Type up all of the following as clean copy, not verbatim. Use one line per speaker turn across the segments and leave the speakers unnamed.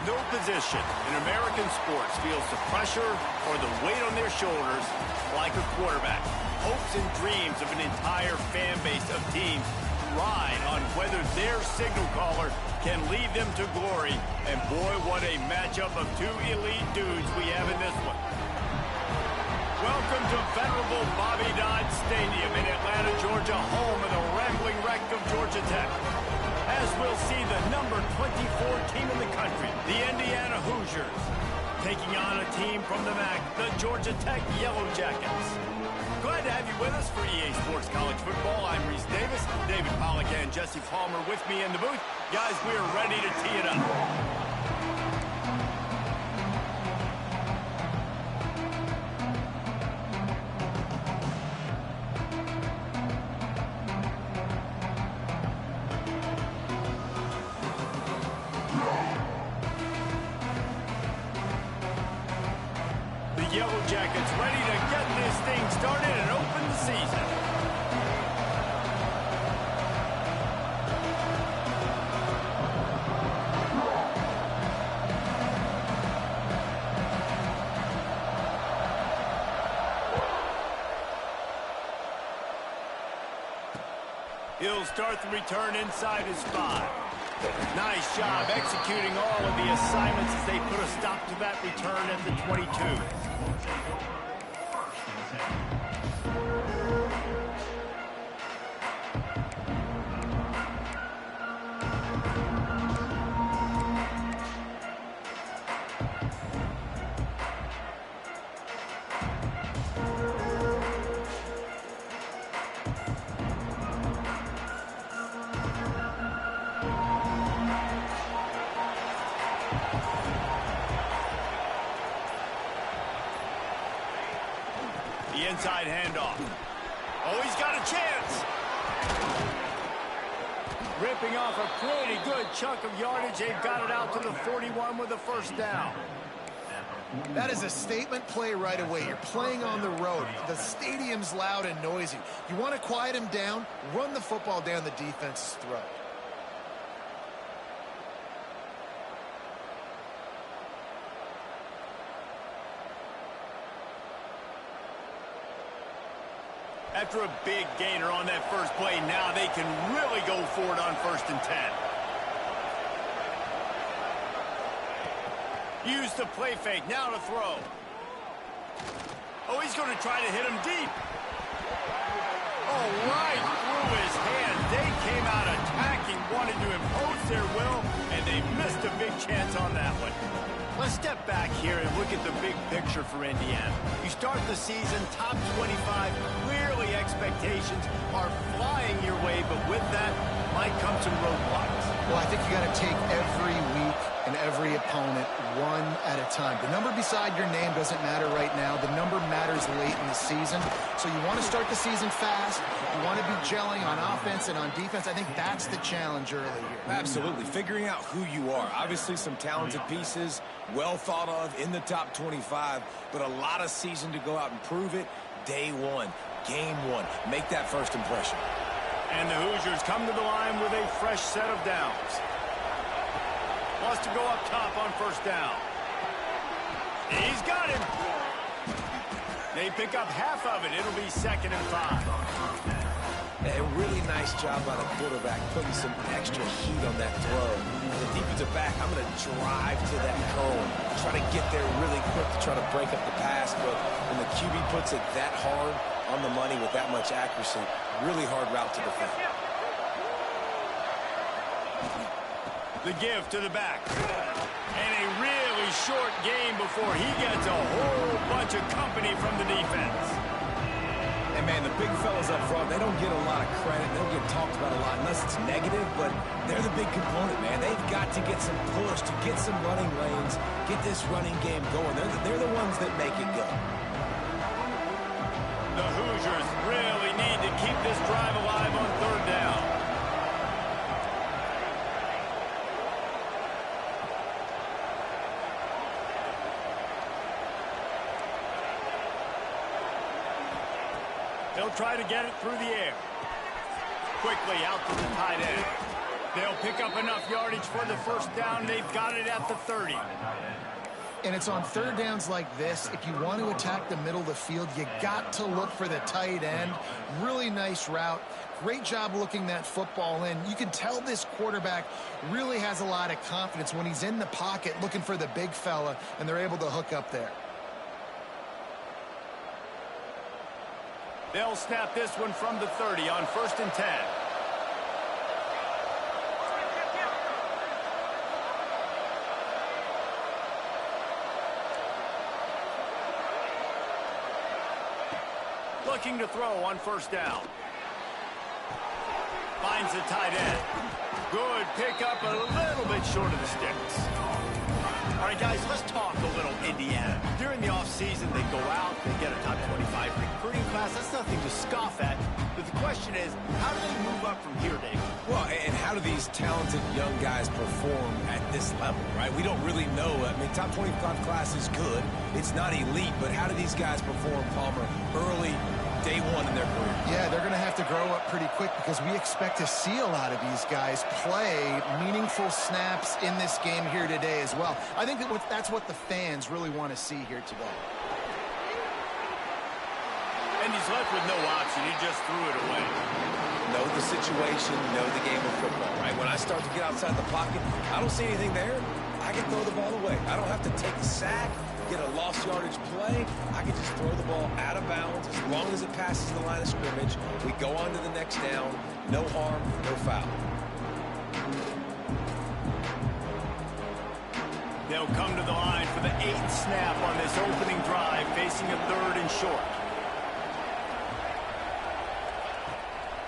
No position in American sports feels the pressure or the weight on their shoulders like a quarterback. Hopes and dreams of an entire fan base of teams ride on whether their signal caller can lead them to glory. And boy, what a matchup of two elite dudes we have in this one. Welcome to venerable Bobby Dodd Stadium in Atlanta, Georgia, home of the rambling wreck of Georgia Tech. As we'll see the number 24 team in the country, the Indiana Hoosiers, taking on a team from the MAC, the Georgia Tech Yellow Jackets. Glad to have you with us for EA Sports College Football. I'm Reese Davis, David Pollack and Jesse Palmer with me in the booth. Guys, we are ready to tee it up. Yellow Jackets ready to get this thing started and open the season. He'll start the return inside his 5. Nice job executing all of the assignments as they put a stop to that return at the 22. The inside handoff. Oh, he's got a chance. Ripping off a pretty good chunk of yardage. They've got it out to the 41 with a first down.
That is a statement play right away. You're playing on the road. The stadium's loud and noisy. You want to quiet him down, run the football down the defense's throat.
After a big gainer on that first play, now they can really go for it on 1st and 10. Use the play fake, now to throw. Oh, he's going to try to hit him deep. Oh, right through his hand. They came out attacking, wanted to impose their will, and they missed a big chance on that one. Let's step back here and look at the big picture for Indiana. You start the season top 25. Clearly expectations are flying your way, but with that might come some roadblocks.
Well, I think you got to take every week and every opponent one at a time. The number beside your name doesn't matter right now. The number matters late in the season. So you want to start the season fast. You want to be gelling on offense and on defense. I think that's the challenge early here.
Absolutely. Figuring out who you are. Obviously some talented pieces, well thought of in the top 25, but a lot of season to go out and prove it. Day one, game one. Make that first impression.
And the Hoosiers come to the line with a fresh set of downs. Wants to go up top on 1st down. He's got him. They pick up half of it. It'll be 2nd and 5.
A really nice job by the quarterback putting some extra heat on that throw. The defensive back, I'm going to drive to that cone. Try to get there really quick to try to break up the pass, but when the QB puts it that hard on the money with that much accuracy, really hard route to defend.
The give to the back. And a really short game before he gets a whole bunch of company from the defense.
And, man, the big fellas up front, they don't get a lot of credit. They don't get talked about a lot unless it's negative, but they're the big component, man. They've got to get some push, to get some running lanes, get this running game going. They're the ones that make it go.
The Hoosiers really need to keep this drive alive on 3rd down. They'll try to get it through the air. Quickly out to the tight end. They'll pick up enough yardage for the first down. They've got it at the 30.
And it's on third downs like this. If you want to attack the middle of the field, you got to look for the tight end. Really nice route. Great job looking that football in. You can tell this quarterback really has a lot of confidence when he's in the pocket looking for the big fella, and they're able to hook up there.
They'll snap this one from the 30 on 1st and 10. Looking to throw on 1st down. Finds the tight end. Good pickup, a little bit short of the sticks. All right, guys, let's talk a little Indiana. During the offseason, they go out, they get a top 25 recruiting class. That's nothing to scoff at. But the question is, how do they move up from here, Dave?
Well, and how do these talented young guys perform at this level, right? We don't really know. I mean, top 25 class is good. It's not elite, but how do these guys perform, Palmer, early day one in their career?
Yeah, they're going to have to grow up pretty quick because we expect to see a lot of these guys play meaningful snaps in this game here today as well. I think that's what the fans really want to see here today.
And he's left with no option. He just threw it away.
Know the situation, know the game of football, right? When I start to get outside the pocket, I don't see anything there. I can throw the ball away. I don't have to take a sack, get a lost yardage play. I can just throw the ball out of bounds as long as it passes the line of scrimmage. We go on to the next down. No harm, no foul.
They'll come to the line for the 8th snap on this opening drive, facing a 3rd and short.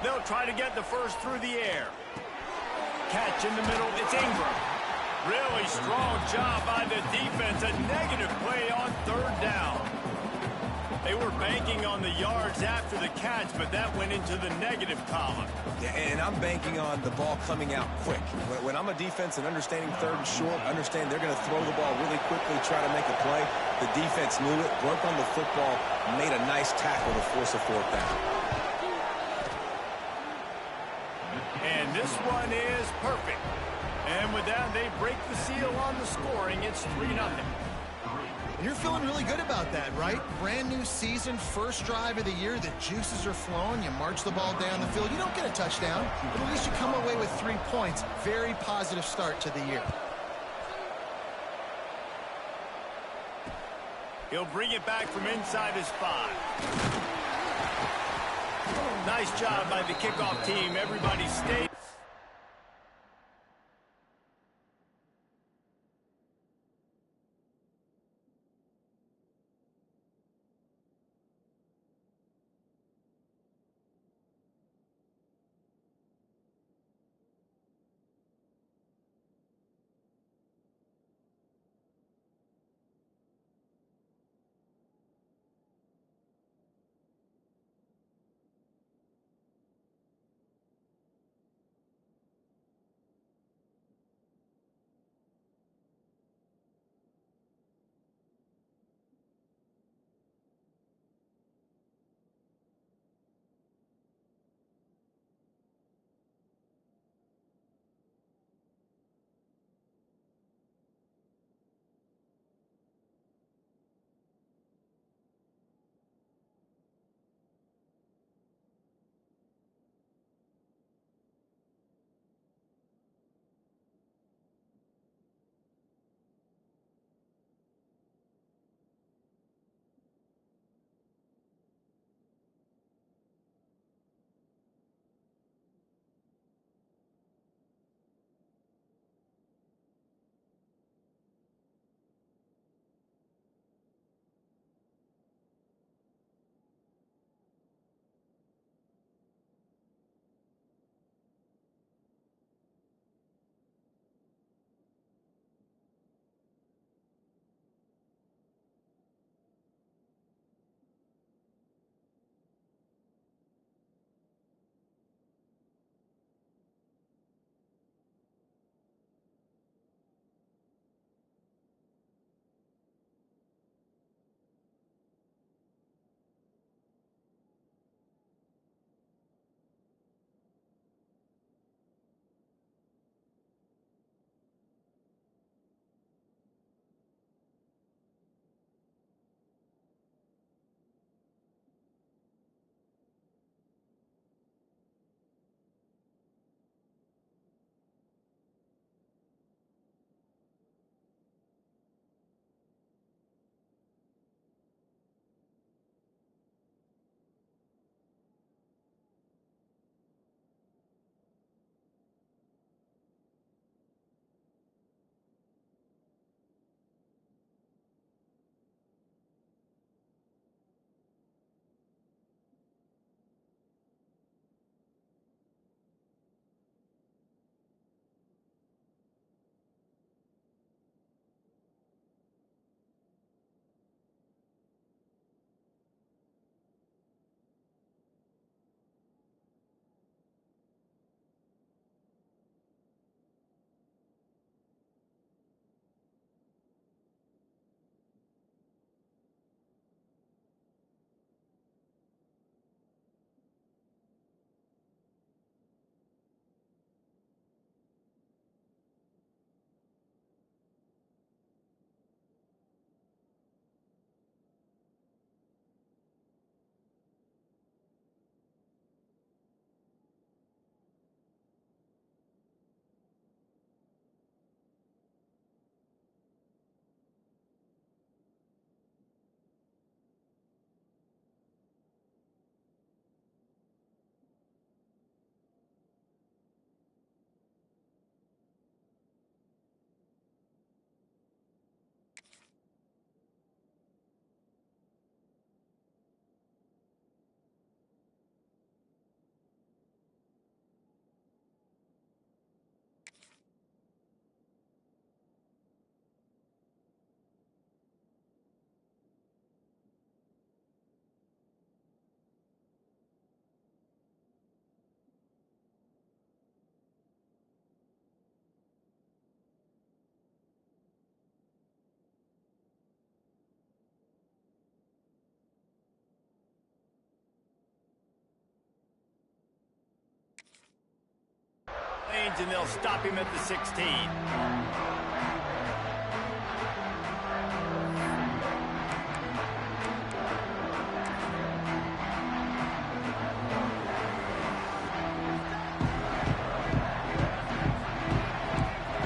They'll try to get the first through the air. Catch in the middle, it's Ingram. Really strong job by the defense. A negative play on 3rd down. They were banking on the yards after the catch, but that went into the negative column.
Yeah, and I'm banking on the ball coming out quick. When I'm a defense and understanding 3rd and short, understand they're going to throw the ball really quickly, try to make a play. The defense knew it, broke on the football, made a nice tackle to force a 4th down.
And this one is perfect. And with that, they break the seal on the scoring. It's 3-0.
And you're feeling really good about that, right? Brand new season, first drive of the year. The juices are flowing. You march the ball down the field. You don't get a touchdown, but at least you come away with 3 points. Very positive start to the year.
He'll bring it back from inside his 5. Nice job by the kickoff team. Everybody stayed. yards, and they'll stop him at the 16.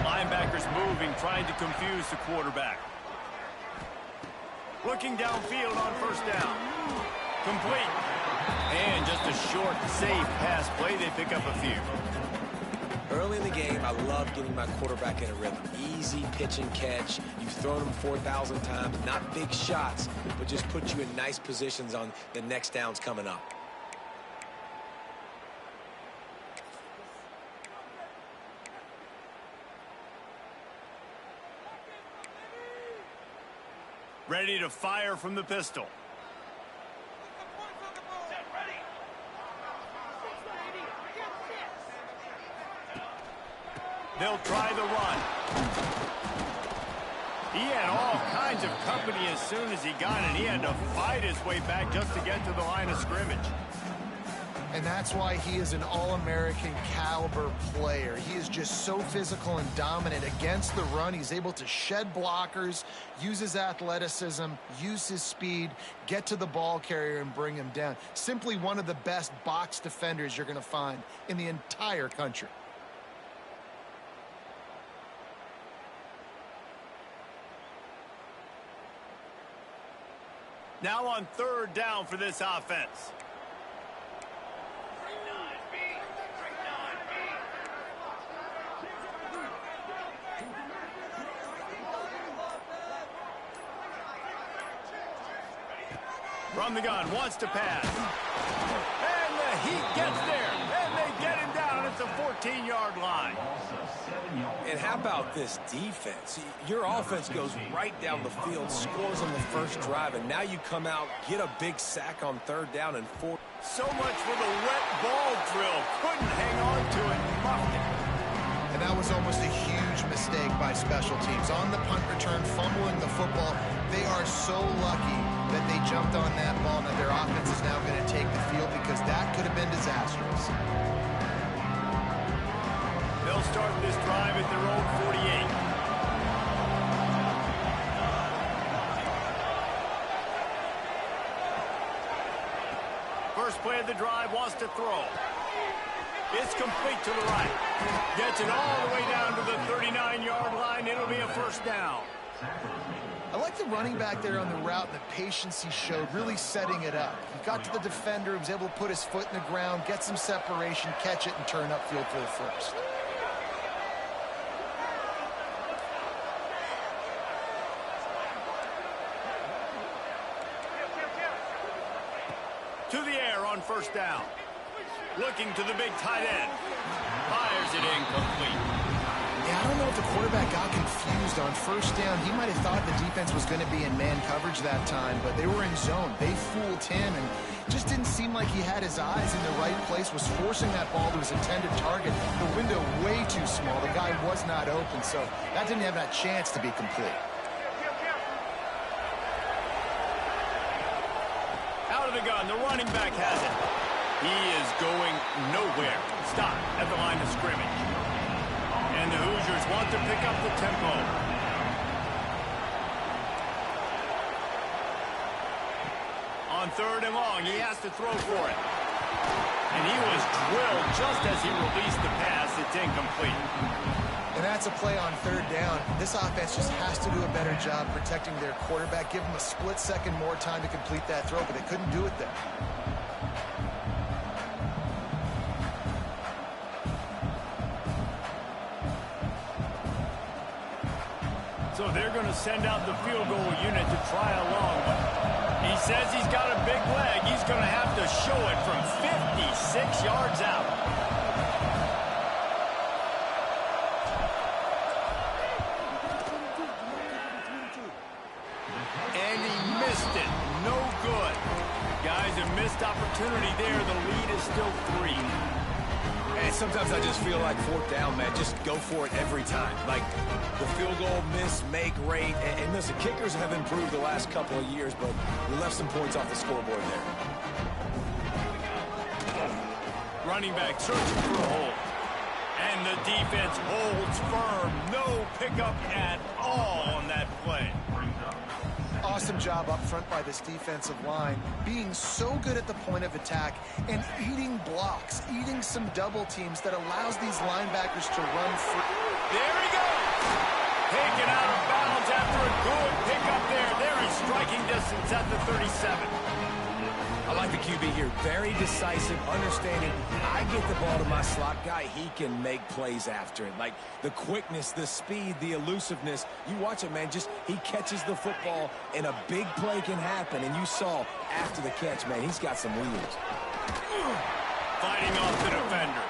Linebackers moving, trying to confuse the quarterback. Looking downfield on first down. Complete. And just a short, safe pass play. They pick up a few.
Early in the game, I love getting my quarterback in a rhythm. Easy pitch and catch. You've thrown them 4,000 times. Not big shots, but just put you in nice positions on the next downs coming up.
Ready to fire from the pistol. They'll try the run. He had all kinds of company as soon as he got it. He had to fight his way back just to get to the line of scrimmage.
And that's why he is an All-American caliber player. He is just so physical and dominant against the run. He's able to shed blockers, use his athleticism, use his speed, get to the ball carrier and bring him down. Simply one of the best box defenders you're going to find in the entire country.
Now on third down for this offense. From the gun, wants to pass. And the Heat gets there. And they get him down at the 14-yard line.
And how about this defense? Your offense goes right down the field, scores on the first drive, and now you come out, get a big sack on third down and fourth.
So much for the wet ball drill. Couldn't hang on to it. Muffed it.
And that was almost a huge mistake by special teams. On the punt return, fumbling the football, they are so lucky that they jumped on that ball. Now their offense is now going to take the field because that could have been disastrous.
They'll start this drive at their own 48. First play of the drive, wants to throw. It's complete to the right. Gets it all the way down to the 39-yard line. It'll be a first down.
I like the running back there on the route and the patience he showed, really setting it up. He got to the defender, he was able to put his foot in the ground, get some separation, catch it, and turn upfield for the first.
To the air on first down. Looking to the big tight end. Fires it incomplete.
Yeah, I don't know if the quarterback got confused on first down. He might have thought the defense was going to be in man coverage that time, but they were in zone. They fooled him and just didn't seem like he had his eyes in the right place, was forcing that ball to his intended target. The window way too small. The guy was not open, so that didn't have that chance to be complete.
Out of the gun, the running back has it. He is going nowhere. Stop at the line of scrimmage. And the Hoosiers want to pick up the tempo. On third and long, he has to throw for it. And he was drilled just as he released the pass. It's incomplete.
And that's a play on third down. This offense just has to do a better job protecting their quarterback. Give him a split second more time to complete that throw, but they couldn't do it there.
So they're going to send out the field goal unit to try a long one. He says he's got a big leg. He's going to have to show it from 56 yards out. And he missed it. No good. Guys, a missed opportunity there. The lead is still 3.
And sometimes I just feel like fourth down, man, just go for it every time. Like the field goal, miss, make, rate. And listen, kickers have improved the last couple of years, but we left some points off the scoreboard there.
Running back searching for a hole. And the defense holds firm. No pickup at all on that play.
Awesome job up front by this defensive line, being so good at the point of attack and eating blocks, eating some double teams that allows these linebackers to run free.
There he goes. Taken out of bounds after a good pickup there. They're in striking distance at the 37.
I like the QB here. Very decisive, understanding. I get the ball to my slot guy. He can make plays after it. Like the quickness, the speed, the elusiveness. You watch it, man. Just he catches the football, and a big play can happen. And you saw after the catch, man, he's got some wheels.
Fighting off the defender.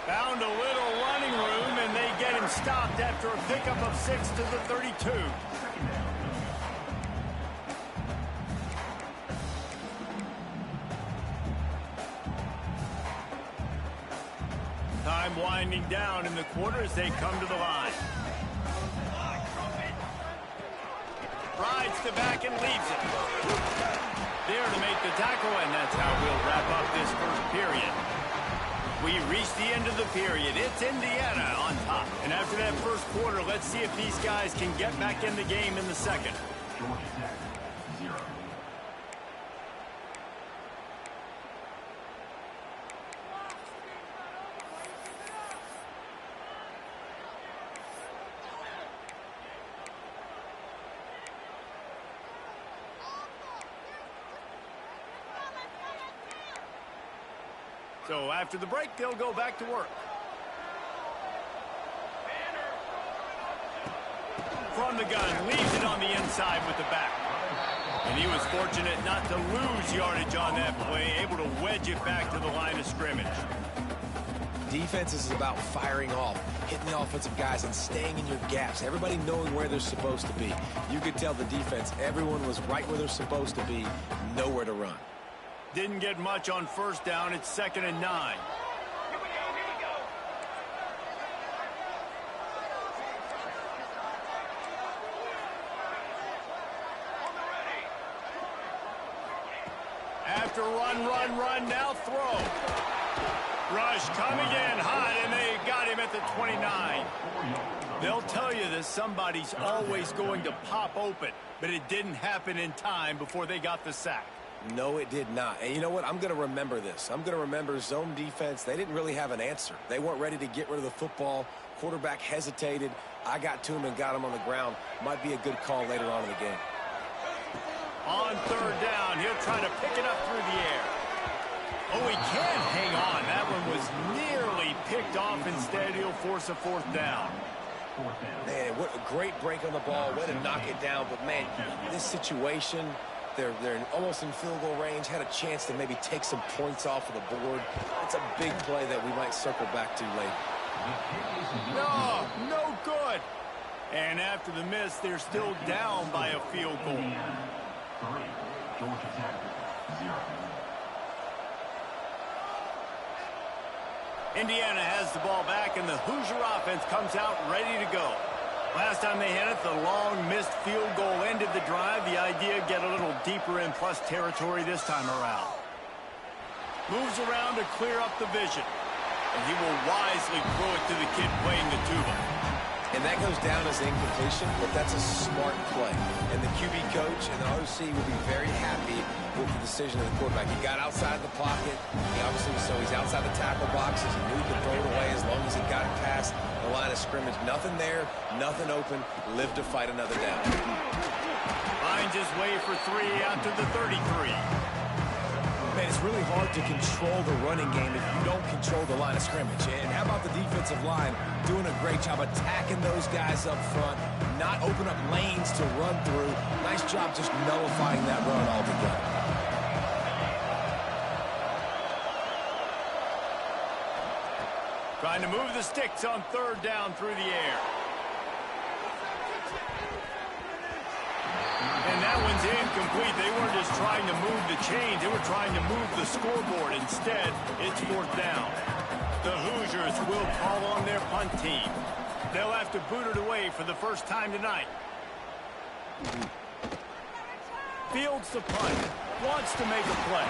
Found a little running room, and they get him stopped after a pickup of 6 to the 32. Time winding down in the quarter as they come to the line. Rides the back and leaves it. There to make the tackle, and that's how we'll wrap up this first period. We reach the end of the period. It's Indiana on top. And after that first quarter, let's see if these guys can get back in the game in the second. So after the break, they'll go back to work. From the gun, leaves it on the inside with the back. And he was fortunate not to lose yardage on that play, able to wedge it back to the line of scrimmage.
Defense is about firing off, hitting the offensive guys and staying in your gaps. Everybody knowing where they're supposed to be. You could tell the defense, everyone was right where they're supposed to be, nowhere to run.
Didn't get much on first down. It's 2nd and 9. After run, now throw. Rush coming in hot, and they got him at the 29. They'll tell you that somebody's always going to pop open, but it didn't happen in time before they got the sack.
No, it did not. And you know what? I'm going to remember this. I'm going to remember zone defense. They didn't really have an answer. They weren't ready to get rid of the football. Quarterback hesitated. I got to him and got him on the ground. Might be a good call later on in the game.
On 3rd down, he'll try to pick it up through the air. Oh, he can't hang on. That one was nearly picked off. Instead, he'll force a 4th down.
Man, what a great break on the ball. Way to knock it down. But, man, this situation... They're almost in field goal range, had a chance to maybe take some points off of the board. It's a big play that we might circle back to later.
No good. And after the miss, they're still down by a field goal. Indiana has the ball back, and the Hoosier offense comes out ready to go. Last time they had it, the long missed field goal ended the drive. The idea, get a little deeper in plus territory this time around. Moves around to clear up the vision. And he will wisely throw it to the kid playing the tuba.
And that goes down as incompletion, but that's a smart play. And the QB coach and the OC will be very happy with the decision of the quarterback. He got outside the pocket. He obviously, so he's outside the tackle boxes. He moved to throw it away as long as he got it past the line of scrimmage. Nothing there, nothing open. Live to fight another down.
Finds his way for 3 out to the 33.
Man, it's really hard to control the running game if you don't control the line of scrimmage. And how about the defensive line doing a great job attacking those guys up front, not open up lanes to run through. Nice job just nullifying that run altogether.
Trying to move the sticks on 3rd down through the air. And that one's incomplete. They weren't just trying to move the chains. They were trying to move the scoreboard. Instead, it's 4th down. The Hoosiers will call on their punt team. They'll have to boot it away for the first time tonight. Fields the punt. Wants to make a play.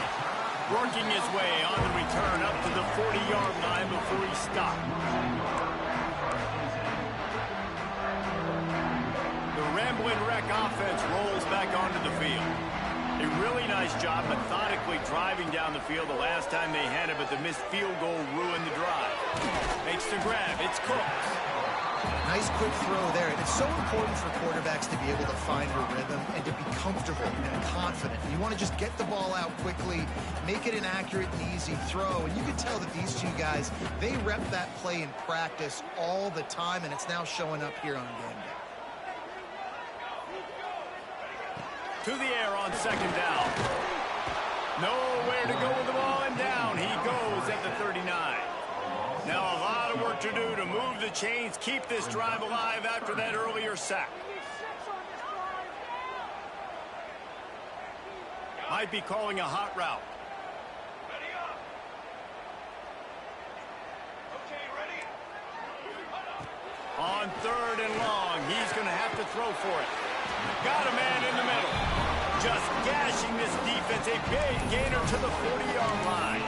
Working his way on the return up to the 40-yard line before he stopped. nice job methodically driving down the field the last time they had it, but the missed field goal ruined the drive. Makes the grab. It's Cooks.
Nice quick throw there. It's so important for quarterbacks to be able to find a rhythm and to be comfortable and confident. You want to just get the ball out quickly, make it an accurate and easy throw. And you can tell that these two guys, they rep that play in practice all the time, and it's now showing up here on game day.
To the air on second down. Nowhere to go with the ball, and down he goes at the 39. Now a lot of work to do to move the chains, keep this drive alive after that earlier sack. Might be calling a hot route. On third and long, he's going to have to throw for it. Got a man in the middle. Just gashing this defense. A big gainer to the 40-yard line.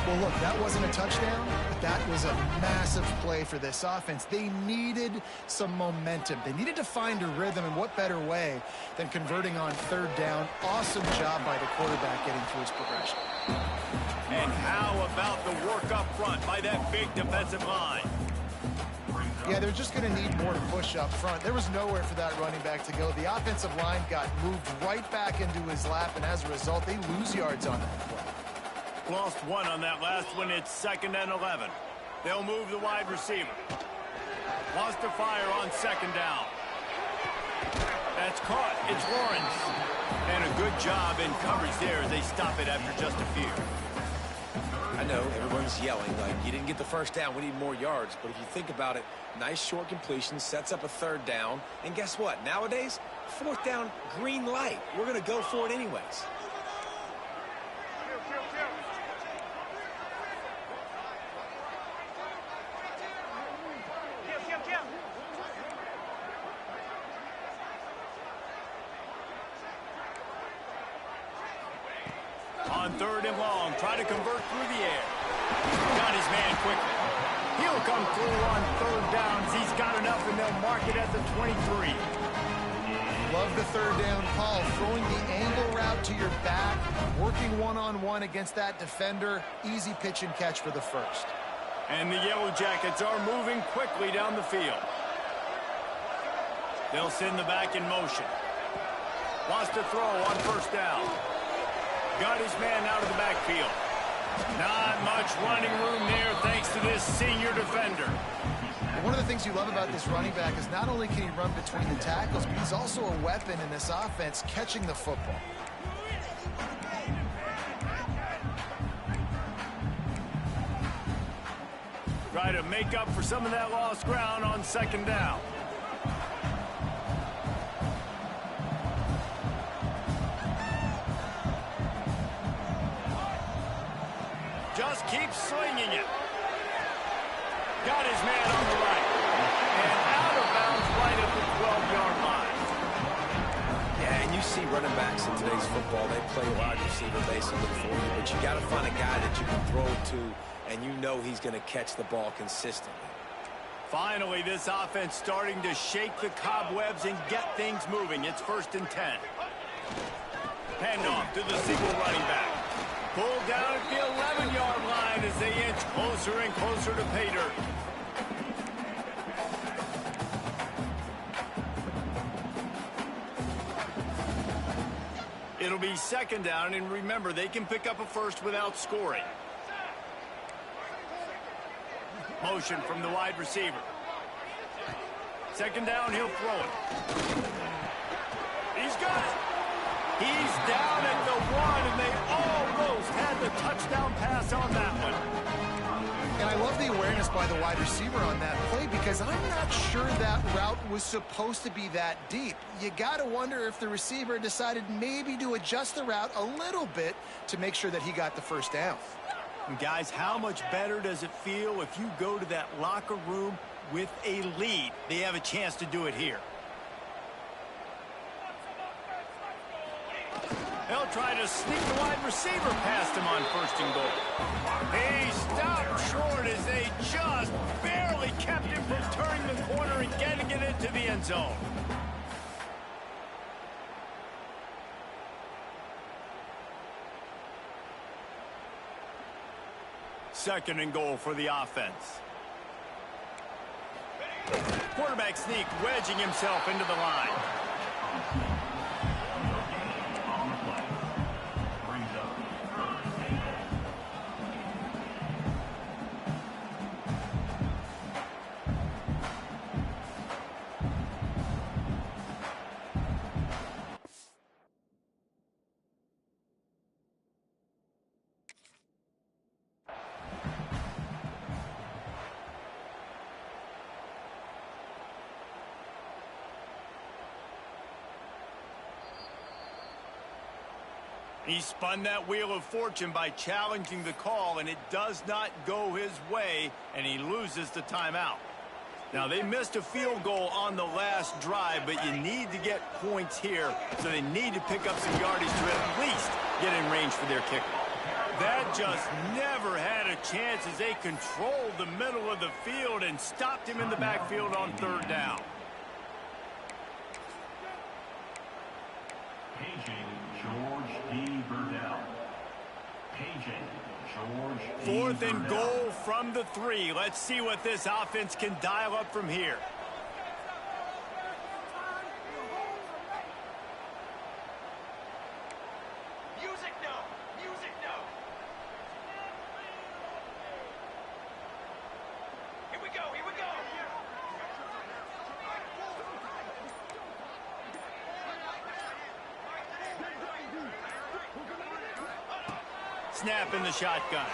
Well, look, that wasn't a touchdown, but that was a massive play for this offense. They needed some momentum. They needed to find a rhythm, and what better way than converting on third down. Awesome job by the quarterback getting through his progression.
And how about the work up front by that big defensive line?
Yeah, they're just going to need more to push up front. There was nowhere for that running back to go. The offensive line got moved right back into his lap, and as a result, they lose yards on that play.
Lost one on that last one. It's 2nd and 11. They'll move the wide receiver. Wants to fire on second down. That's caught. It's Lawrence. And a good job in coverage there as they stop it after just a few.
I know everyone's yelling like, you didn't get the first down, we need more yards. But if you think about it, nice short completion, sets up a third down. And guess what? Nowadays, fourth down, green light. We're going to go for it anyways.
On third and long, try to convert through the air. Got his man quickly. He'll come through on third downs. He's got enough, and they'll mark it at the 23.
Love the third down call. Throwing the angle route to your back, working one-on-one against that defender. Easy pitch and catch for the first.
And the Yellow Jackets are moving quickly down the field. They'll send the back in motion. Wants to throw on first down. Got his man out of the backfield. Not much running room there thanks to this senior defender.
One of the things you love about this running back is not only can he run between the tackles, but he's also a weapon in this offense catching the football.
Try to make up for some of that lost ground on second down. Just keeps slinging it. Got his man on the right. And out of bounds right at the 12-yard line.
Yeah, and you see running backs in today's football, they play wide receiver basically for you, but you got to find a guy that you can throw it to, and you know he's going to catch the ball consistently.
Finally, this offense starting to shake the cobwebs and get things moving. It's 1st and 10. Handoff to the single running back. Pulled down at the 11-yard line as they inch closer and closer to pay dirt. It'll be 2nd down, and remember, they can pick up a first without scoring. Motion from the wide receiver. 2nd down, he'll throw it. He's got it. He's down at the 1, and they almost had the touchdown pass on that one.
And I love the awareness by the wide receiver on that play because I'm not sure that route was supposed to be that deep. You got to wonder if the receiver decided maybe to adjust the route a little bit to make sure that he got the first down.
And guys, how much better does it feel if you go to that locker room with a lead? They have a chance to do it here. They'll try to sneak the wide receiver past him on 1st and goal. He stopped short as they just barely kept him from turning the corner and getting it into the end zone. Second and goal for the offense. Quarterback sneak, wedging himself into the line. He spun that wheel of fortune by challenging the call, and it does not go his way, and he loses the timeout. Now, they missed a field goal on the last drive, but you need to get points here, so they need to pick up some yardage to at least get in range for their kicker. That just never had a chance as they controlled the middle of the field and stopped him in the backfield on third down. Fourth and goal from the 3. Let's see what this offense can dial up from here.
Music no! Music no! Here we go! Here we go!
Snap in the shotgun.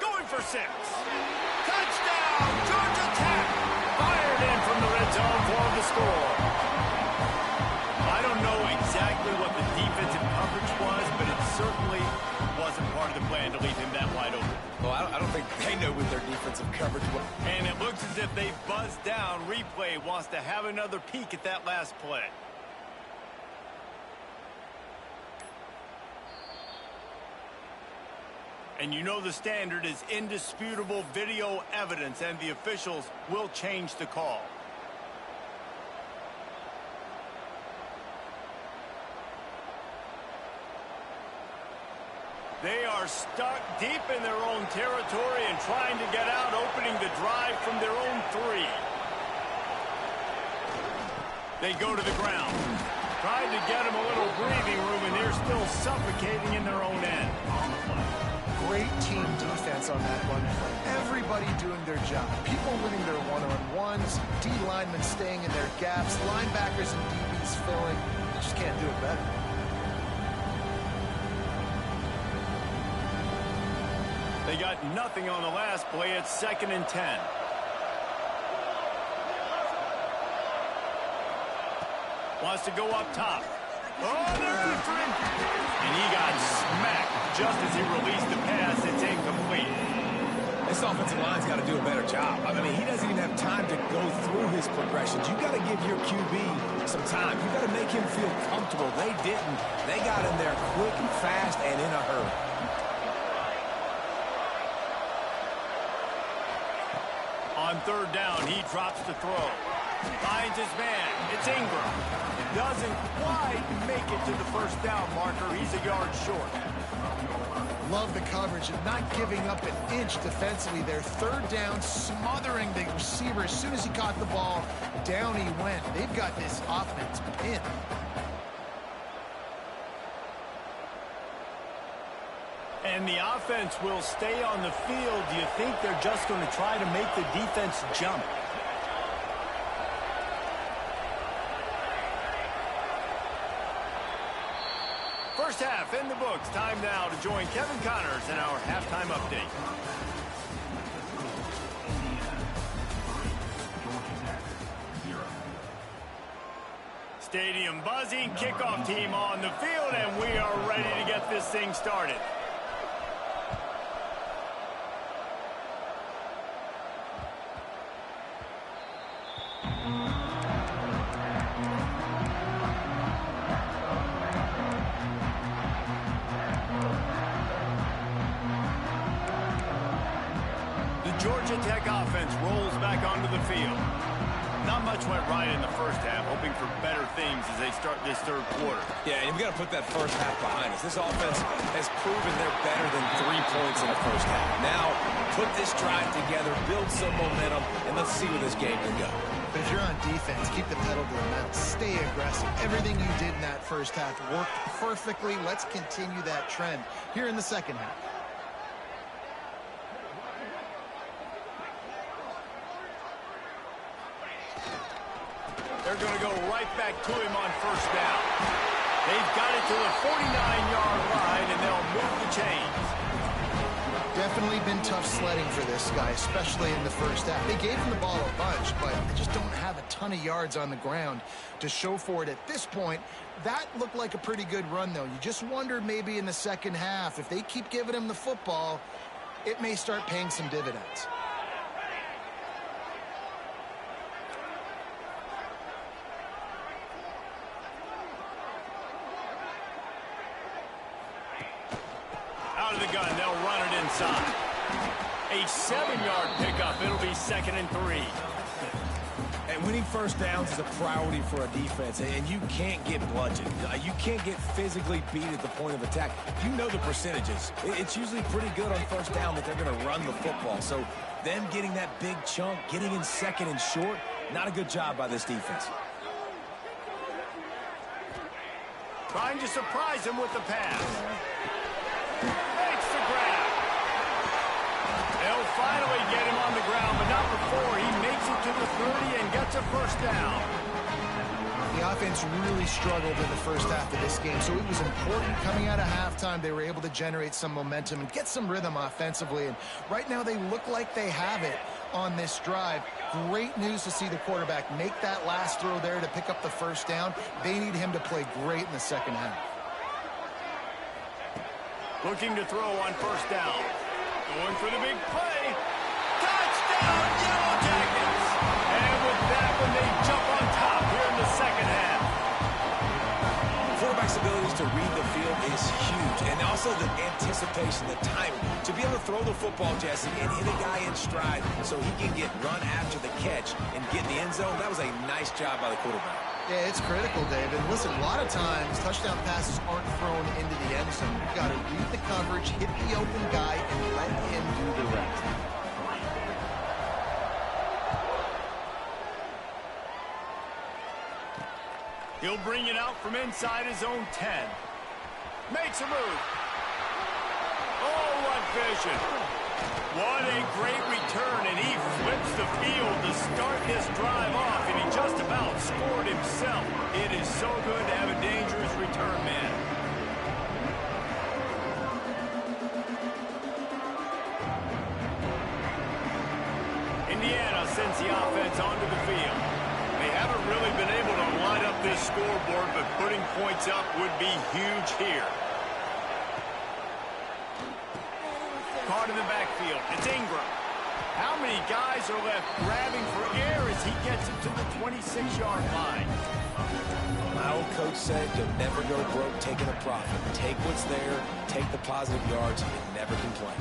Going for 6. Touchdown, Georgia Tech. Fired in from the red zone for the score. I don't know exactly what the defensive coverage was, but it certainly wasn't part of the plan to leave him that wide open.
Well, I don't think they know what their defensive coverage was.
And it looks as if they buzzed down. Replay wants to have another peek at that last play. And you know the standard is indisputable video evidence, and the officials will change the call. They are stuck deep in their own territory and trying to get out, opening the drive from their own 3. They go to the ground. Tried to get them a little breathing room, and they're still suffocating in their own end.
Great team defense on that one. Everybody doing their job. People winning their one-on-ones, D linemen staying in their gaps, linebackers and DBs filling. You just can't do it better.
They got nothing on the last play. It's 2nd and 10. Wants to go up top. Oh, there's the three. And he got smacked just as he released the pass. It's incomplete.
This offensive line's got to do a better job. I mean, he doesn't even have time to go through his progressions. You got to give your QB some time. You got to make him feel comfortable. They didn't. They got in there quick and fast and in a hurry.
On third down, he drops to throw. Finds his man. It's Ingram. Doesn't quite make it to the first down marker. He's a yard short.
Love the coverage and not giving up an inch defensively there. Third down, smothering the receiver. As soon as he caught the ball, down he went. They've got this offense pinned.
And the offense will stay on the field. Do you think they're just going to try to make the defense jump? First half in the books. Time now to join Kevin Connors in our halftime update. Stadium buzzing, kickoff team on the field, and we are ready to get this thing started. The Georgia Tech offense rolls back onto the field. Not much went right in the first half, hoping for better things as they start this third quarter.
Yeah, and we've got to put that first half behind us. This offense has proven they're better than 3 points in the first half. Now, put this drive together, build some momentum, and let's see where this game can go.
But if you're on defense, keep the pedal to the metal. Stay aggressive. Everything you did in that first half worked perfectly. Let's continue that trend here in the second half.
They're going to go right back to him on first down. They've got it to the 49-yard line, and they'll move the chains.
Definitely been tough sledding for this guy, especially in the first half. They gave him the ball a bunch, but they just don't have a ton of yards on the ground to show for it at this point. That looked like a pretty good run, though. You just wonder maybe in the second half, if they keep giving him the football, it may start paying some dividends.
Out of the gun, they'll run it inside. A 7-yard pickup. It'll be 2nd and 3.
And winning first downs is a priority for a defense, and you can't get bludgeoned. You can't get physically beat at the point of attack. You know the percentages. It's usually pretty good on first down that they're going to run the football. So them getting that big chunk, getting in 2nd and short, not a good job by this defense.
Trying to surprise him with the pass. Makes the grab. They'll finally get him on the ground, but not before he makes it to the 30 and gets a first down.
The offense really struggled in the first half of this game, so it was important coming out of halftime. They were able to generate some momentum and get some rhythm offensively, and right now they look like they have it on this drive. Great news to see the quarterback make that last throw there to pick up the first down. They need him to play great in the second half.
Looking to throw on first down. Going for the big play. Touchdown, Yellow Jackets! And with that one, they jump on top here in the second half.
Quarterback's abilities to read the field is huge, and also the anticipation, the timing. To be able to throw the football, Jesse, and hit a guy in stride so he can get run after the catch and get in the end zone, that was a nice job by the quarterback.
Yeah, it's critical, David. Listen, a lot of times touchdown passes aren't thrown into the end zone. You've got to read the coverage, hit the open guy, and let him do the rest.
He'll bring it out from inside his own 10. Makes a move. Oh, what vision. What a great return, and he flips the field to start this drive off, and he just about scored himself. It is so good to have a dangerous return man. Indiana sends the offense onto the field. They haven't really been able to line up this scoreboard, but putting points up would be huge here. Caught in the backfield. It's Ingram. How many guys are left grabbing for air as he gets it to the 26-yard line?
My old coach said you'll never go broke taking a profit. Take what's there, take the positive yards, and never complain.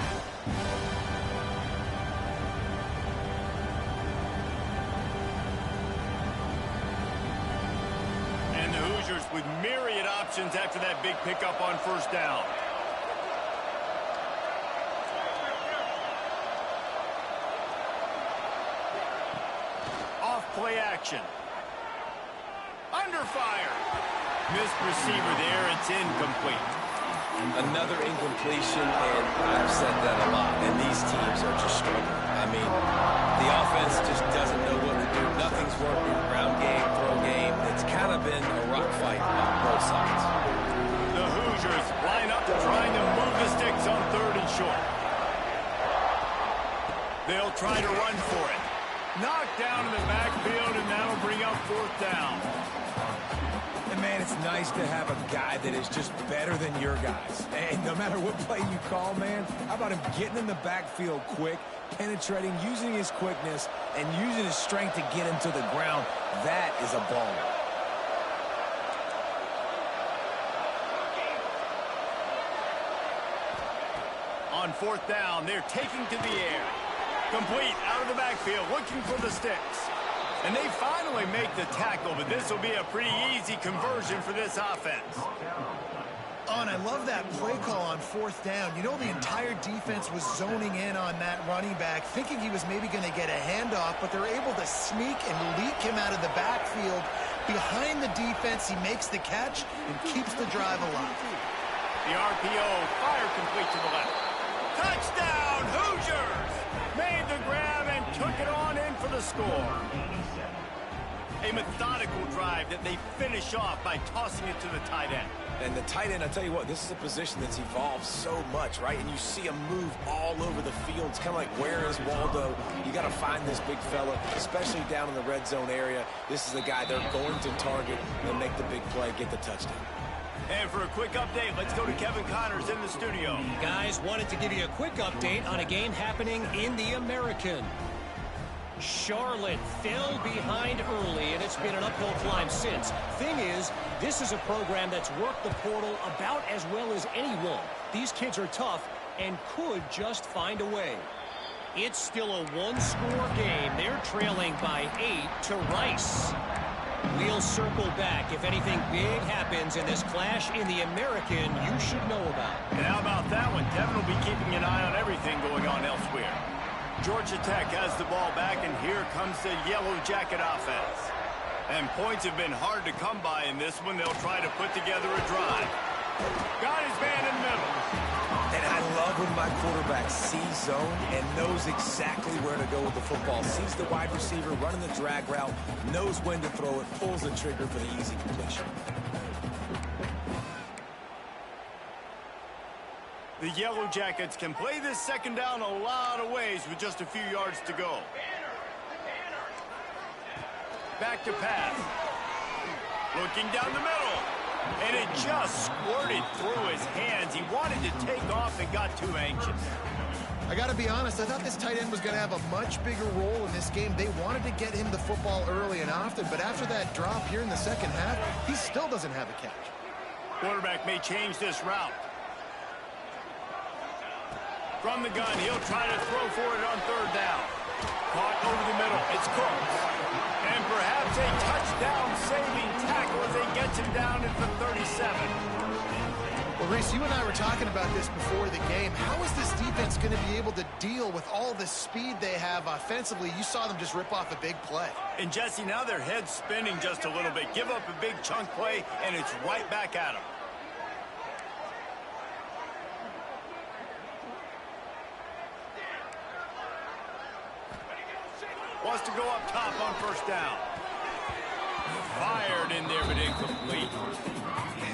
And the Hoosiers with myriad options after that big pickup on first down. Play action. Under fire. Missed receiver there. It's incomplete.
Another incompletion, and I've said that a lot, and these teams are just struggling. I mean, the offense just doesn't know what to do. Nothing's working. Ground game, throw game. It's kind of been a rock fight on both sides.
The Hoosiers line up trying to move the sticks on 3rd and short. They'll try to run for it. Knocked down in the backfield, and that'll bring up 4th down.
And, man, it's nice to have a guy that is just better than your guys. And no matter what play you call, man, how about him getting in the backfield quick, penetrating, using his quickness, and using his strength to get him to the ground? That is a ball.
On 4th down, they're taking to the air. Complete out of the backfield, looking for the sticks. And they finally make the tackle, but this will be a pretty easy conversion for this offense.
Oh, and I love that play call on 4th down. You know, the entire defense was zoning in on that running back, thinking he was maybe going to get a handoff, but they're able to sneak and leak him out of the backfield. Behind the defense, he makes the catch and keeps the drive alive.
The RPO, fire complete to the left. Touchdown, Hoosiers! Made the grab and took it on in for the score. A methodical drive that they finish off by tossing it to the tight end.
And the tight end, I tell you what, this is a position that's evolved so much, right? And you see him move all over the field. It's kind of like, where is Waldo? You got to find this big fella, especially down in the red zone area. This is the guy they're going to target and make the big play, get the touchdown.
And for a quick update, let's go to Kevin Connors in the studio.
Guys, wanted to give you a quick update on a game happening in the American. Charlotte fell behind early, and it's been an uphill climb since. Thing is, this is a program that's worked the portal about as well as anyone. These kids are tough and could just find a way. It's still a one-score game. They're trailing by 8 to Rice. We'll circle back if anything big happens in this clash in the American you should know about.
And how about that one? Devin will be keeping an eye on everything going on elsewhere. Georgia Tech has the ball back, and here comes the Yellow Jacket offense. And points have been hard to come by in this one. They'll try to put together a drive. Got his man in the middle.
And I love when my quarterback sees zone and knows exactly where to go with the football. Sees the wide receiver running the drag route, knows when to throw it, pulls the trigger for the easy completion.
The Yellow Jackets can play this second down a lot of ways with just a few yards to go. Back to pass. Looking down the middle. And it just squirted through his hands. He wanted to take off and got too anxious.
I got to be honest, I thought this tight end was going to have a much bigger role in this game. They wanted to get him the football early and often, but after that drop here in the second half, he still doesn't have a catch.
Quarterback may change this route. From the gun, he'll try to throw for it on 3rd down. Caught over the middle. It's Cook. And perhaps a touchdown-saving tackle as they get him down at the 37.
Well, Reese, you and I were talking about this before the game. How is this defense going to be able to deal with all the speed they have offensively? You saw them just rip off a big play.
And, Jesse, now their head's spinning just a little bit. Give up a big chunk play, and it's right back at them. Wants to go up top on 1st down. Fired in there, but incomplete.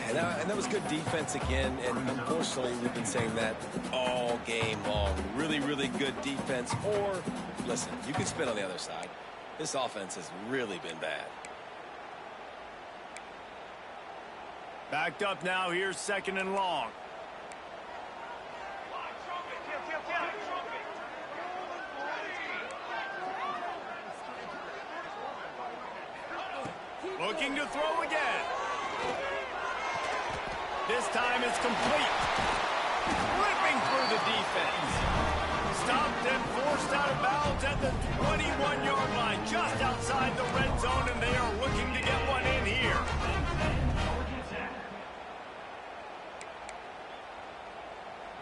And that was good defense again, and unfortunately, we've been saying that all game long. Really, really good defense. Or, listen, you can spin on the other side. This offense has really been bad.
Backed up now. Here's 2nd and long. Looking to throw again. This time it's complete. Ripping through the defense. Stopped and forced out of bounds at the 21-yard line, just outside the red zone, and they are looking to get one in here.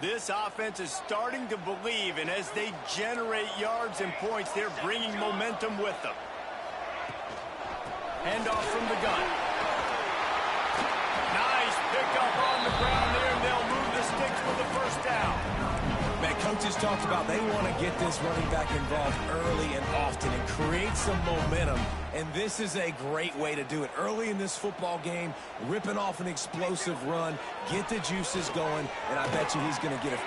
This offense is starting to believe, and as they generate yards and points, they're bringing momentum with them. Handoff from the gun. Nice pickup on the ground there, and they'll move the sticks with the 1st down.
Man, coaches talked about they want to get this running back involved early and often and create some momentum, and this is a great way to do it. Early in this football game, ripping off an explosive run, get the juices going, and I bet you he's going to get it.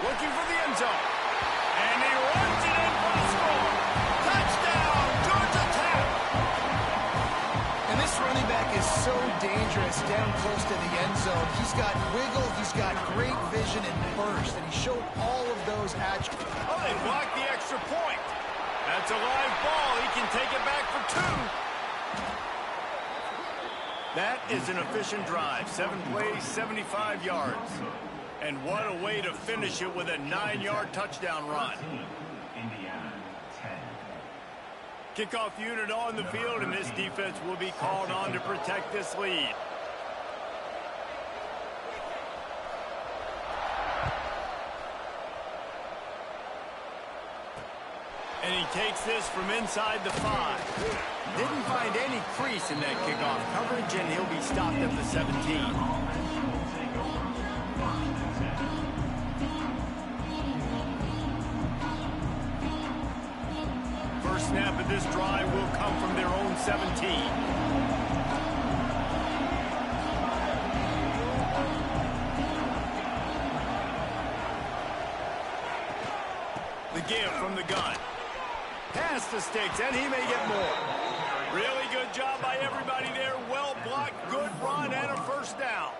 Looking for the end zone. And he runs it in for the score. Touchdown, Georgia Tech.
And this running back is so dangerous down close to the end zone. He's got wiggle, he's got great vision and burst, and he showed all of those attributes.
Oh, they blocked the extra point. That's a live ball. He can take it back for 2. That is an efficient drive. 7 plays, 75 yards. And what a way to finish it with a 9-yard touchdown run. Kickoff unit on the field, and this defense will be called on to protect this lead. And he takes this from inside the 5. Didn't find any crease in that kickoff coverage, and he'll be stopped at the 17. First snap of this drive will come from their own 17. The give from the gun. Pass the sticks, and he may get more. Really good job by everybody there. Well blocked, good run, and a first down.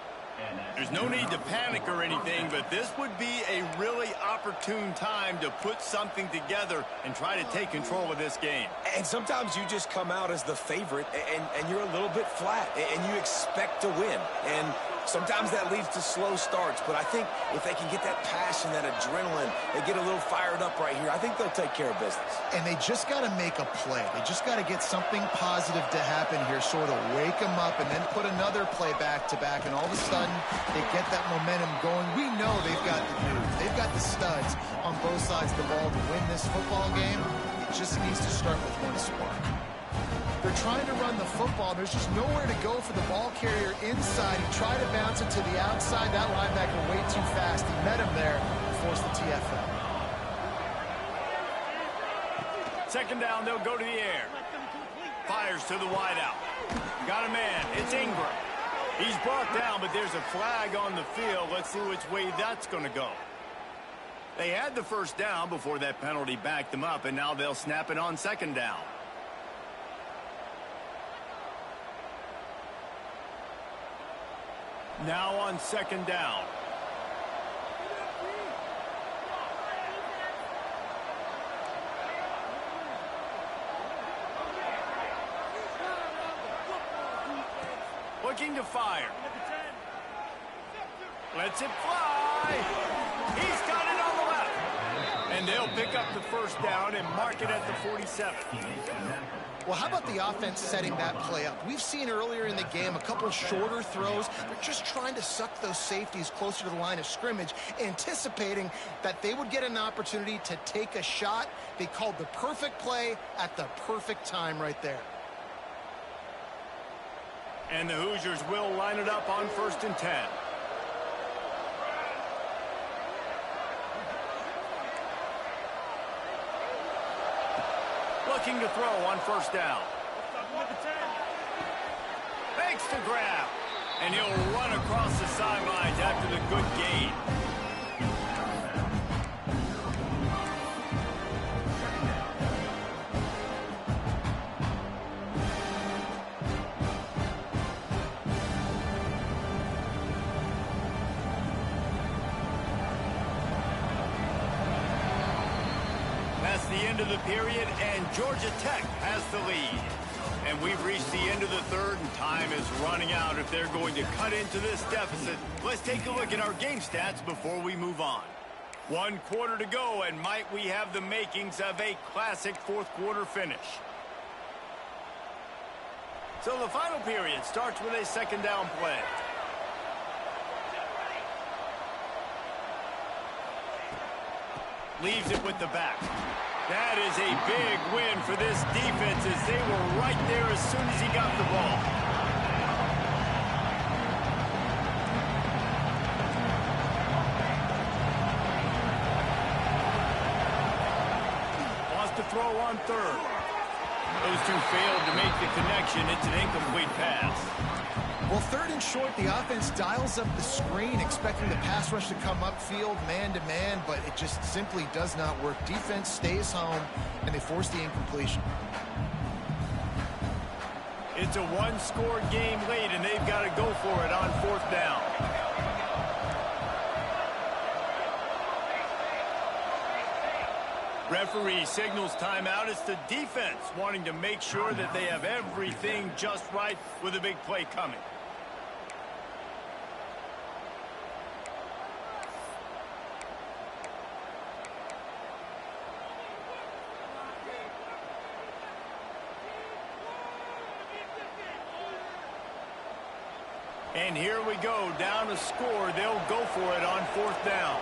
There's no need to panic or anything, but this would be a really opportune time to put something together and try to take control of this game.
And sometimes you just come out as the favorite, and you're a little bit flat, and you expect to win. And sometimes that leads to slow starts, but I think if they can get that passion, that adrenaline, they get a little fired up right here, I think they'll take care of business.
And they just got to make a play. They just got to get something positive to happen here, sort of wake them up, and then put another play back-to-back, and all of a sudden they get that momentum going. We know they've got the dudes. They've got the studs on both sides of the ball to win this football game. It just needs to start with one spark. They're trying to run the football. There's just nowhere to go for the ball carrier inside. He tried to bounce it to the outside. That linebacker way too fast. He met him there and forced the TFL.
Second down, they'll go to the air. Fires to the wideout. Got a man. It's Ingram. He's brought down, but there's a flag on the field. Let's see which way that's going to go. They had the first down before that penalty backed them up, and now they'll snap it on second down. Now on second down. Looking to fire. Lets it fly. He's got it on the left. And they'll pick up the first down and mark it at the 47.
Well, how about the offense setting that play up? We've seen earlier in the game a couple shorter throws. They're just trying to suck those safeties closer to the line of scrimmage, anticipating that they would get an opportunity to take a shot. They called the perfect play at the perfect time right there.
And the Hoosiers will line it up on 1st and 10. Looking to throw on first down. Makes the grab. And he'll run across the sidelines after the good gain. That's the end of the period, and Georgia Tech has the lead. And we've reached the end of the third, and time is running out if they're going to cut into this deficit. Let's take a look at our game stats before we move on. 1 quarter to go, and might we have the makings of a classic fourth quarter finish. So the final period starts with a second down play. Leaves it with the back. That is a big win for this defense as they were right there as soon as he got the ball. Wants to throw on third. Those two failed to make the connection. It's an incomplete pass.
Well, 3rd and short, the offense dials up the screen, expecting the pass rush to come upfield man-to-man, but it just simply does not work. Defense stays home, and they force the incompletion.
It's a one-score game late, and they've got to go for it on 4th down. Referee signals timeout. It's the defense wanting to make sure that they have everything just right with a big play coming. And here we go, down a score. They'll go for it on 4th down.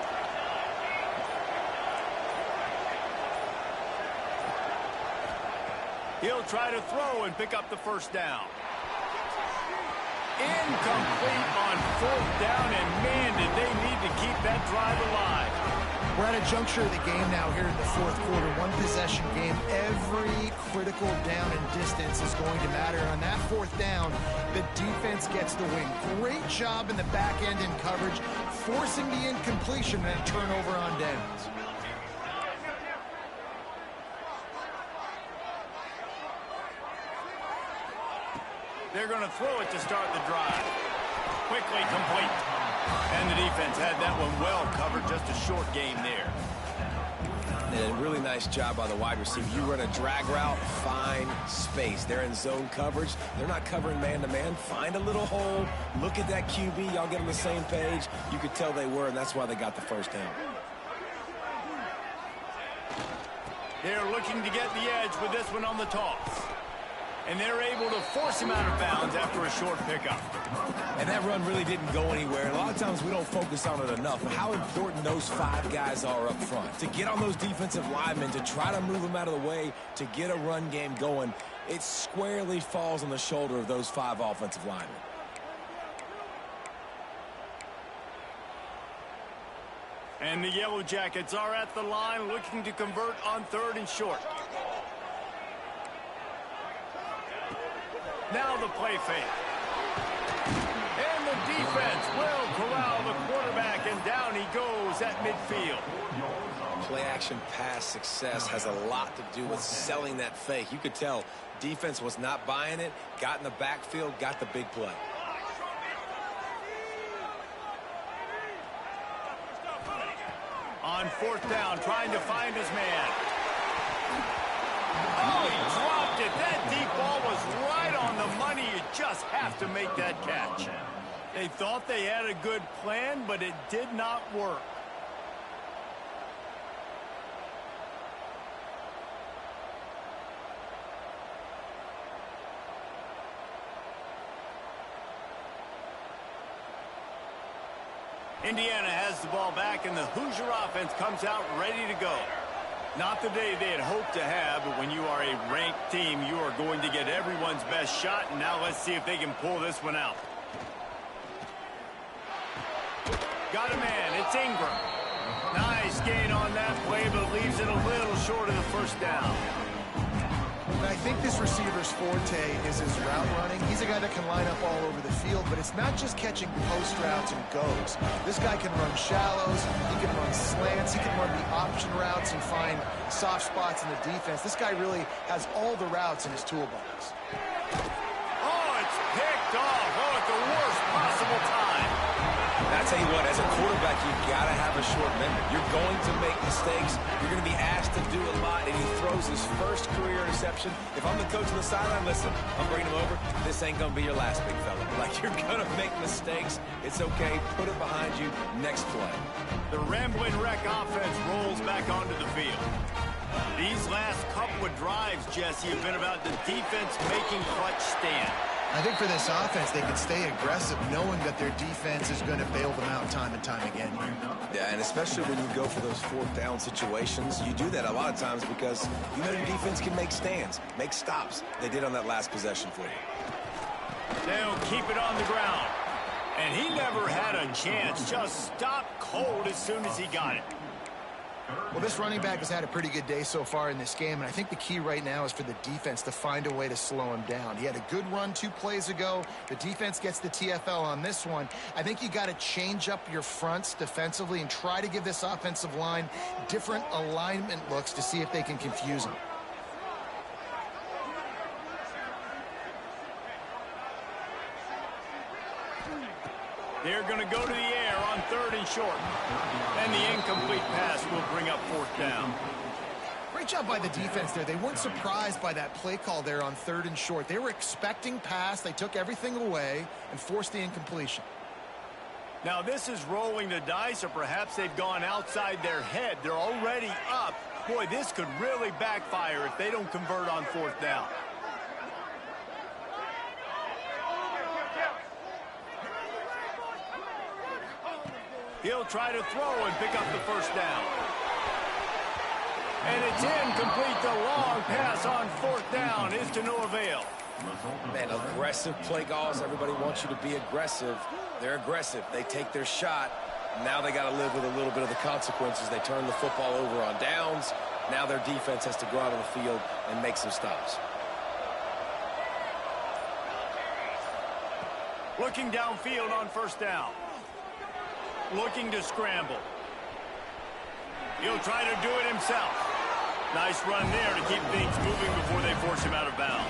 He'll try to throw and pick up the 1st down. Incomplete on 4th down, and man, did they need to keep that drive alive.
We're at a juncture of the game now here in the 4th quarter. One possession game. Every critical down and distance is going to matter. On that 4th down, the defense gets the win. Great job in the back end in coverage, forcing the incompletion and a turnover on downs.
They're going to throw it to start the drive. Quickly complete. And the defense had that one well covered. Just a short game there.
And a really nice job by the wide receiver. You run a drag route, find space. They're in zone coverage. They're not covering man-to-man. Find a little hole. Look at that QB. Y'all get on the same page. You could tell they were, and that's why they got the 1st down.
They're looking to get the edge with this one on the toss. And they're able to force him out of bounds after a short pickup.
And that run really didn't go anywhere. A lot of times we don't focus on it enough. How important those 5 guys are up front. To get on those defensive linemen, to try to move them out of the way, to get a run game going, it squarely falls on the shoulder of those 5 offensive linemen.
And the Yellow Jackets are at the line looking to convert on 3rd and short. Now the play fake. And the defense will corral the quarterback, and down he goes at midfield.
Play action pass success has a lot to do with selling that fake. You could tell defense was not buying it, got in the backfield, got the big play.
On 4th down, trying to find his man. Oh, he dropped it. That deep ball was right on the money. You just have to make that catch. They thought they had a good plan, but it did not work. Indiana has the ball back, and the Hoosier offense comes out ready to go. Not the day they had hoped to have, but when you are a ranked team, you are going to get everyone's best shot, and now let's see if they can pull this one out. Got a man. It's Ingram. Nice gain on that play, but leaves it a little short of the 1st down.
I think this receiver's forte is his route running. He's a guy that can line up all over the field, but it's not just catching post routes and goes. This guy can run shallows, he can run slants, he can run the option routes and find soft spots in the defense. This guy really has all the routes in his toolbox.
Oh, it's picked off. Oh, at the worst possible time.
I tell you what, as a quarterback, you've got to have a short memory. You're going to make mistakes. You're going to be asked to do a lot, and he throws his first career interception. If I'm the coach on the sideline, listen, I'm bringing him over. This ain't going to be your last, big fella. Like, you're going to make mistakes. It's okay. Put it behind you. Next play.
The Ramblin' Wreck offense rolls back onto the field. These last couple of drives, Jesse, have been about the defense making clutch stand.
I think for this offense, they can stay aggressive knowing that their defense is going to bail them out time and time again.
Yeah, and especially when you go for those 4th down situations, you do that a lot of times because you know your defense can make stands, make stops. They did on that last possession for you.
They'll keep it on the ground. And he never had a chance, just stopped cold as soon as he got it.
Well, this running back has had a pretty good day so far in this game, and I think the key right now is for the defense to find a way to slow him down. He had a good run 2 plays ago. The defense gets the TFL on this one. I think you got to change up your fronts defensively and try to give this offensive line different alignment looks to see if they can confuse him.
They're going to go to the air on 3rd and short. And the incomplete pass will bring up 4th down.
Great job by the defense there. They weren't surprised by that play call there on 3rd and short. They were expecting pass. They took everything away and forced the incompletion.
Now this is rolling the dice, or perhaps they've gone outside their head. They're already up. Boy, this could really backfire if they don't convert on 4th down. He'll try to throw and pick up the first down. And it's incomplete. The long pass on fourth down is to no avail.
Man, aggressive play calls. Everybody wants you to be aggressive. They're aggressive. They take their shot. Now they got to live with a little bit of the consequences. They turn the football over on downs. Now their defense has to go out on the field and make some stops.
Looking downfield on first down. Looking to scramble. He'll try to do it himself. Nice run there to keep things moving before they force him out of bounds.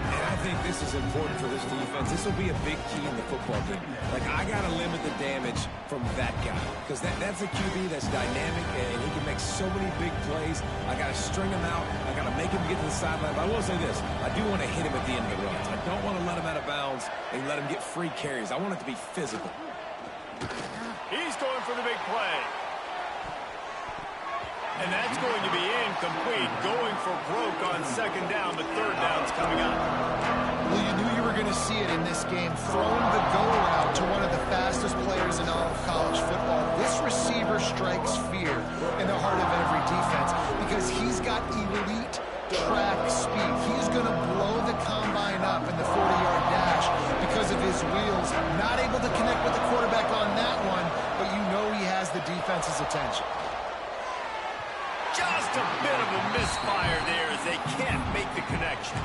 And I think this is important for this defense. This will be a big key in the football game. Like, I got to limit the damage from that guy. Because that's a QB that's dynamic, and he can make so many big plays. I got to string him out. I got to make him get to the sideline. But I will say this. I do want to hit him at the end of the runs. I don't want to let him out of bounds and let him get free carries. I want it to be physical.
He's going for the big play. And that's going to be incomplete. Going for broke on second down, but third down's coming up.
Well, you knew you were going to see it in this game. Throwing the go route to one of the fastest players in all of college football. This receiver strikes fear in the heart of every defense because he's got elite track speed. He's going to blow the combine up in the 40-yard dash because of his wheels. Not able to connect with the quarterback on that one, but you know he has the defense's attention.
Just a bit of a misfire there as they can't make the connection.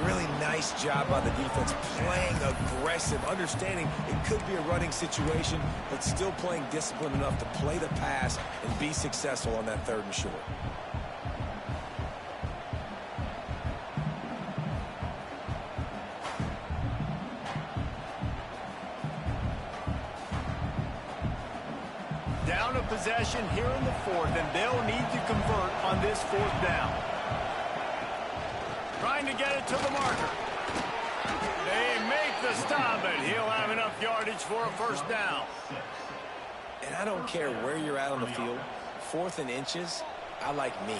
Really nice job by the defense, playing aggressive, understanding it could be a running situation, but still playing disciplined enough to play the pass and be successful on that third and short.
Down a possession here in the fourth, and they'll need to convert on this fourth down. Trying to get it to the marker. They make the stop, and he'll have enough yardage for a first down.
And I don't care where you're at on the field, 4th and inches, I like me.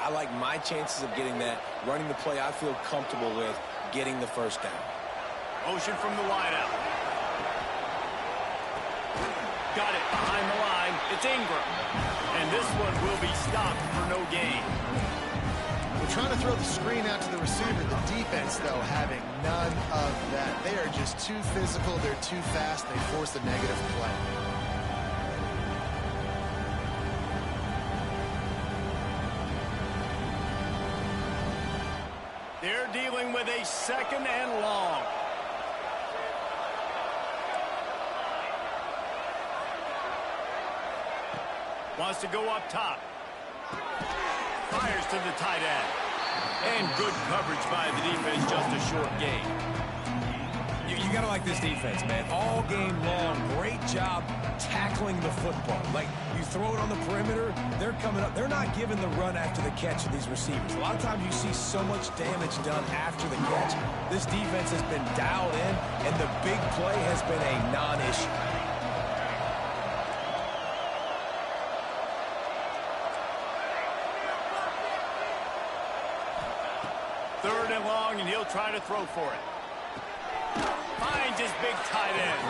I like my chances of getting that, running the play I feel comfortable with, getting the first down.
Motion from the wideout. Got it behind the line. It's Ingram. And this one will be stopped for no gain.
We're trying to throw the screen out to the receiver. The defense, though, having none of that. They are just too physical. They're too fast. They force a negative play.
They're dealing with a second and long. Wants to go up top. Fires to the tight end. And good coverage by the defense, just a short gain.
You got to like this defense, man. All game long, great job tackling the football. Like, you throw it on the perimeter, they're coming up. They're not giving the run after the catch of these receivers. A lot of times you see so much damage done after the catch. This defense has been dialed in, and the big play has been a non-issue.
Third and long, and he'll try to throw for it. Finds his big tight end.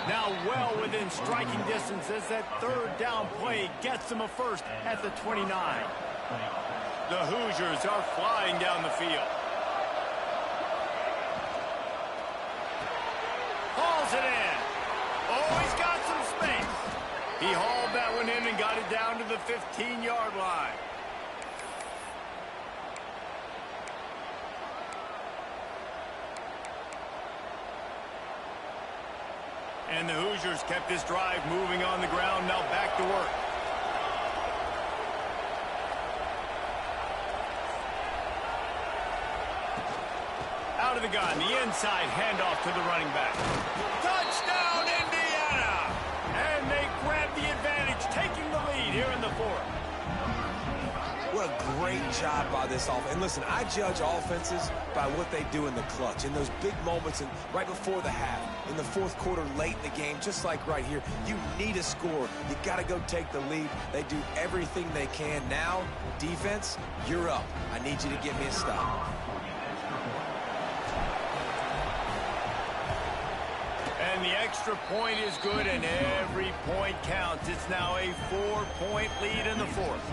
Now well within striking distance as that third down play gets him a first at the 29. The Hoosiers are flying down the field. Hauls it in. Oh, he's got some space. He hauled that one in and got it down to the 15-yard line. And the Hoosiers kept this drive moving on the ground. Now back to work. Out of the gun, the inside handoff to the running back. Touchdown, Indiana! And they grab the advantage, taking the lead here in the fourth.
What a great job by this offense. And listen, I judge offenses by what they do in the clutch, in those big moments and right before the half, in the fourth quarter, late in the game, just like right here. You need a score. You got to go take the lead. They do everything they can. Now, defense, you're up. I need you to get me a stop.
And And the extra point is good, and every point counts. It's now a 4-point lead in the fourth.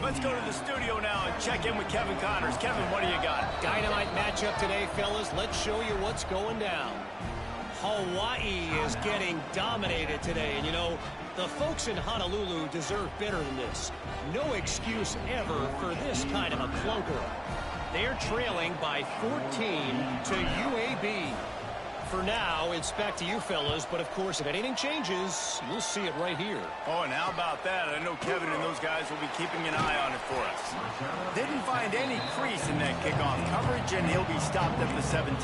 Let's go to the studio now and check in with Kevin Connors. Kevin, what do you got?
Dynamite matchup today, fellas. Let's show you what's going down. Hawaii is getting dominated today. And, you know, the folks in Honolulu deserve better than this. No excuse ever for this kind of a clunker. They're trailing by 14 to UAB. For now, it's back to you fellas, but of course, if anything changes, you'll see it right here.
Oh, and how about that? I know Kevin and those guys will be keeping an eye on it for us. Didn't find any crease in that kickoff coverage, and he'll be stopped at the 17.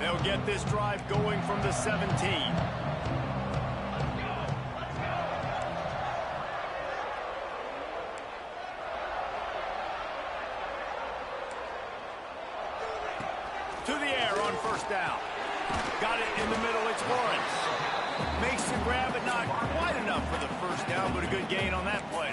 They'll get this drive going from the 17. To the air on first down. Got it in the middle, it's Lawrence. Makes the grab, but not quite enough for the first down, but a good gain on that play.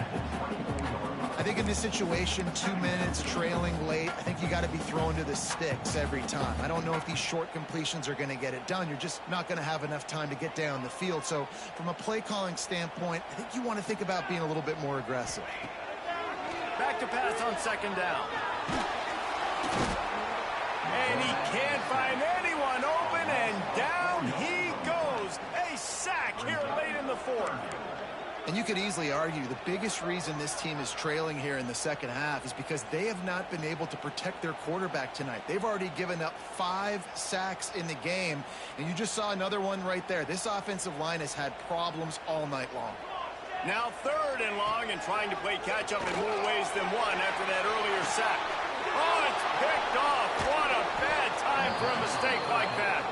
I think in this situation, 2 minutes trailing late, I think you got to be throwing to the sticks every time. I don't know if these short completions are going to get it done. You're just not going to have enough time to get down the field. So from a play calling standpoint, I think you want to think about being a little bit more aggressive.
Back to pass on second down. And he can't find anyone open, and down he goes. A sack here late in the fourth.
And you could easily argue the biggest reason this team is trailing here in the second half is because they have not been able to protect their quarterback tonight. They've already given up 5 sacks in the game, and you just saw another one right there. This offensive line has had problems all night long.
Now third and long, and trying to play catch-up in more ways than one after that earlier sack. Oh, it's picked off. What a bad time for a mistake like that.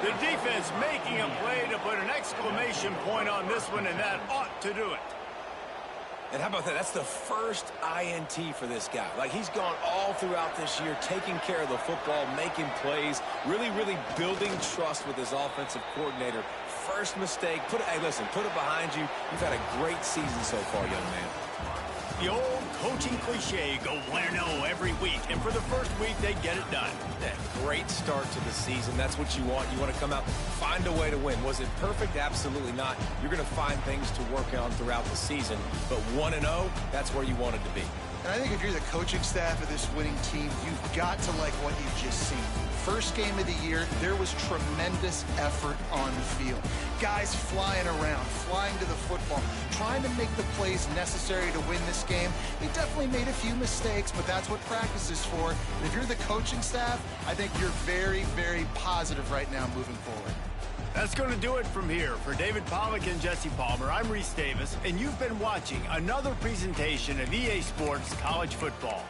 The defense making a play to put an exclamation point on this one, and that ought to do it.
And how about that? That's the first INT for this guy. Like, he's gone all throughout this year, taking care of the football, making plays, really building trust with his offensive coordinator. First mistake. Hey, listen, put it behind you. You've had a great season so far, young man.
The old coaching cliche, go win or no every week. And for the first week, they get it done.
That great start to the season. That's what you want. You want to come out, find a way to win. Was it perfect? Absolutely not. You're going to find things to work on throughout the season. But 1-0, that's where you wanted to be.
And I think if you're the coaching staff of this winning team, you've got to like what you've just seen. First game of the year, there was tremendous effort on the field. Guys flying around, flying to the football, trying to make the plays necessary to win this game. They definitely made a few mistakes, but that's what practice is for. And if you're the coaching staff, I think you're very, very positive right now moving forward.
That's going to do it from here. For David Pollack and Jesse Palmer, I'm Reese Davis, and you've been watching another presentation of EA Sports College Football.